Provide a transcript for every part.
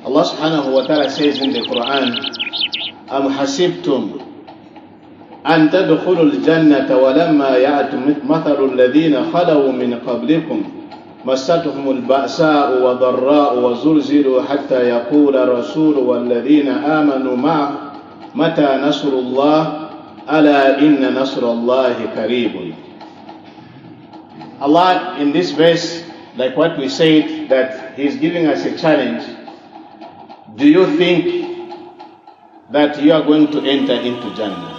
Allah subhanahu wa ta'ala says in the Quran, Am hasibtum an tadkhulul jannata wa lamma ya'tum mathalul ladhina khalaw min qablikum مستهم البأساء والضراء وزلزلوا حتى يقول الرسول والذين آمنوا معه متى نصر الله ألا إن نصر الله قريب. Allah in this verse, like what we said, that He is giving us a challenge. Do you think that you are going to enter into Jannah,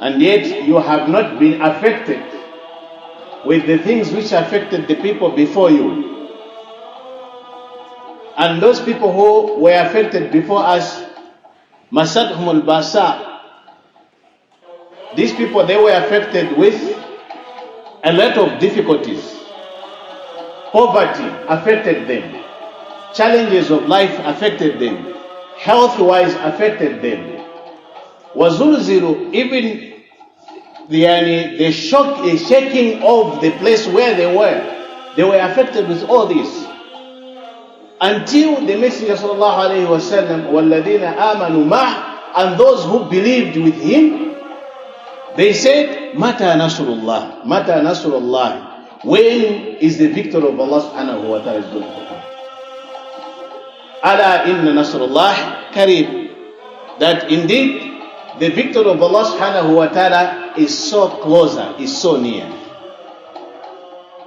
and yet you have not been affected with the things which affected the people before you? And those people who were affected before us, Masadhumul Basa, these people, they were affected with a lot of difficulties. Poverty affected them. Challenges of life affected them. Health-wise affected them. Wazulzilu, even the shaking of the place where they were affected with all this. Until the Messenger sallallahu alayhi wa sallam, وَالَّذِينَ آمَنُوا مَعْهُ, and those who believed with him, they said, مَتَى نَصْرُ اللَّهِ مَتَى نَصْرُ اللَّهِ, when is the victory of Allah subhanahu wa ta'ala going to come? أَلَا إِنَّ نَصْرُ اللَّهِ قَرِيبٌ, that indeed the victory of Allah subhanahu wa ta'ala is so closer, is so near.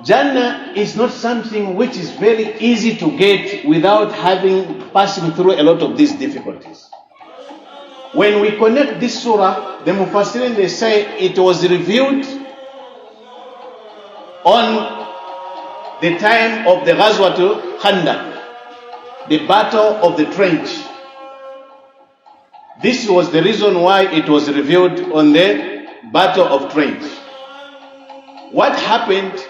Jannah is not something which is very easy to get without passing through a lot of these difficulties. When we connect this surah, the Mufassirin, they say it was revealed on the time of the Ghazwatul Khandaq, the battle of the trench. This was the reason why it was revealed on the battle of trench. What happened,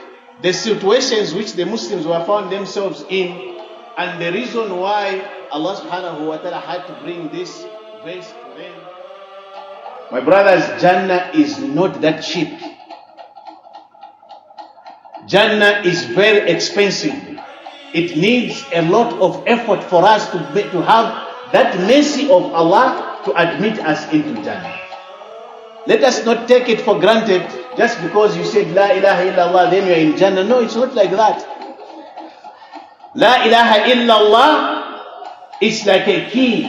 the situations which the Muslims were found themselves in, and the reason why Allah subhanahu wa ta'ala had to bring this verse to them. My brothers, Jannah is not that cheap. Jannah is very expensive. It needs a lot of effort for us to have that mercy of Allah to admit us into Jannah. Let us not take it for granted just because you said La ilaha illallah, then you are in Jannah. No, it's not like that. La ilaha illallah is like a key,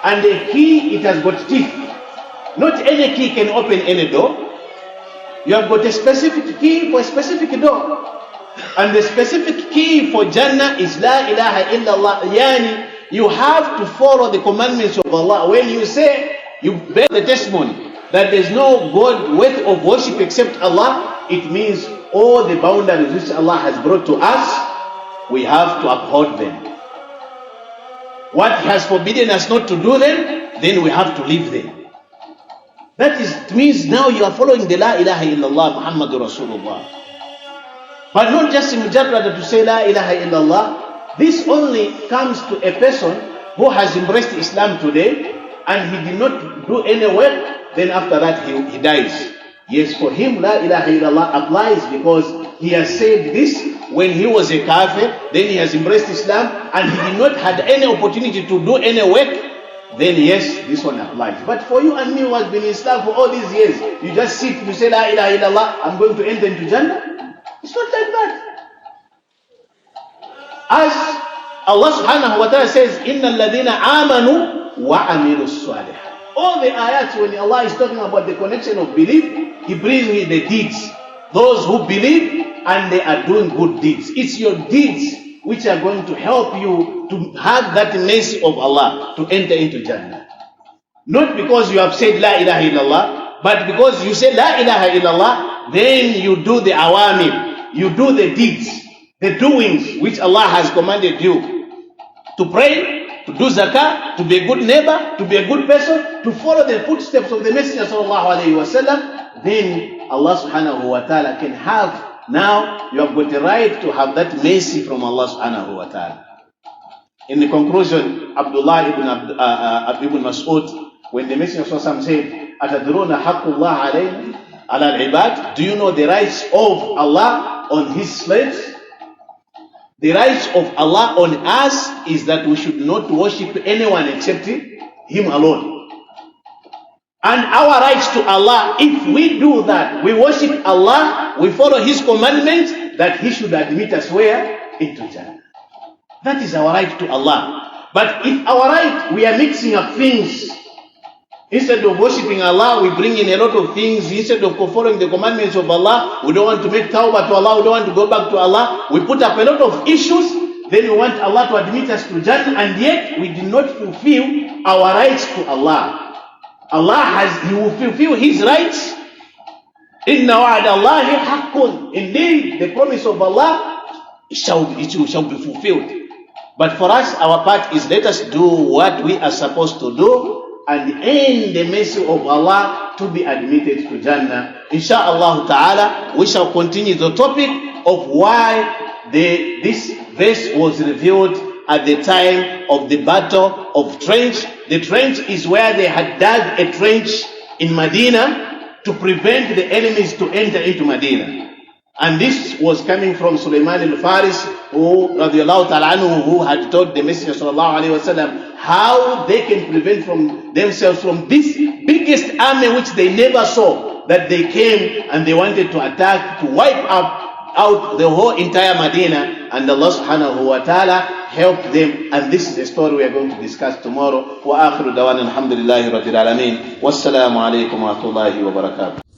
and a key, it has got teeth. Not any key can open any door. You have got a specific key for a specific door, and the specific key for Jannah is La ilaha illallah. Yani, you have to follow the commandments of Allah. When you say, you bear the testimony that there is no God worthy of worship except Allah, it means all the boundaries which Allah has brought to us, we have to uphold them. What He has forbidden us not to do them, then we have to leave them. That is, it means now you are following the La ilaha illallah Muhammadur Rasulullah. But not just in mujarrad to say La ilaha illallah. This only comes to a person who has embraced Islam today and he did not do any work, then after that he dies. Yes, for him La ilaha illallah applies because he has said this when he was a kafir, then he has embraced Islam and he did not had any opportunity to do any work, then yes, this one applies. But for you and me who has been in Islam for all these years, you just sit, you say La ilaha illallah, I'm going to enter into Jannah. It's not like that. As Allah subhanahu wa ta'ala says, إِنَّ الَّذِينَ آمَنُوا وَعَمِلُوا الصَّالِحَاتِ. All the ayats, when Allah is talking about the connection of belief, He brings with the deeds. Those who believe and they are doing good deeds. It's your deeds which are going to help you to have that mercy of Allah to enter into Jannah. Not because you have said La ilaha illallah, but because you say La ilaha illallah, then you do the awamir, you do the deeds, the doings which Allah has commanded you. To pray, to do zakah, to be a good neighbor, to be a good person, to follow the footsteps of the Messenger sallallahu alayhi wa sallam, then Allah subhanahu wa ta'ala can have, now you have got the right to have that mercy from Allah subhanahu wa ta'ala. In the conclusion, Abdullah ibn Mas'ud, when the Messenger sallallahu alayhi wa sallam said, أَتَدْرُونَ حَقُّ اللَّهِ عَلَيْهِ عَلَى الْعِبَادِ, do you know the rights of Allah on His slaves? The rights of Allah on us is that we should not worship anyone except Him alone. And our rights to Allah, if we do that, we worship Allah, we follow His commandments, that He should admit us where? Into Jannah. That is our right to Allah. But if our right, we are mixing up things. Instead of worshipping Allah, we bring in a lot of things. Instead of following the commandments of Allah, we don't want to make tawbah to Allah, we don't want to go back to Allah. We put up a lot of issues, then we want Allah to admit us to Jannah, and yet we did not fulfill our rights to Allah. He will fulfill His rights. Inna wa'ada Allahi haqqun. Indeed, the promise of Allah it shall be fulfilled. But for us, our part is let us do what we are supposed to do and earn the mercy of Allah to be admitted to Jannah. Insha'Allah ta'ala, we shall continue the topic of why this verse was revealed at the time of the battle of trench. The trench is where they had dug a trench in Medina to prevent the enemies to enter into Medina. And this was coming from Sulaiman al-Faris, who radiallahu ta'ala anhu, who had told the Messenger sallallahu alayhi wa sallam how they can prevent from themselves from this biggest army which they never saw, that they came and they wanted to attack, to wipe out the whole entire Medina, and Allah subhanahu wa ta'ala helped them. And this is a story we are going to discuss tomorrow. Wa akhiru dawana alhamdulillahi rabbil alameen. Wassalamu alaikum wa rahmatullahi wa barakatuh.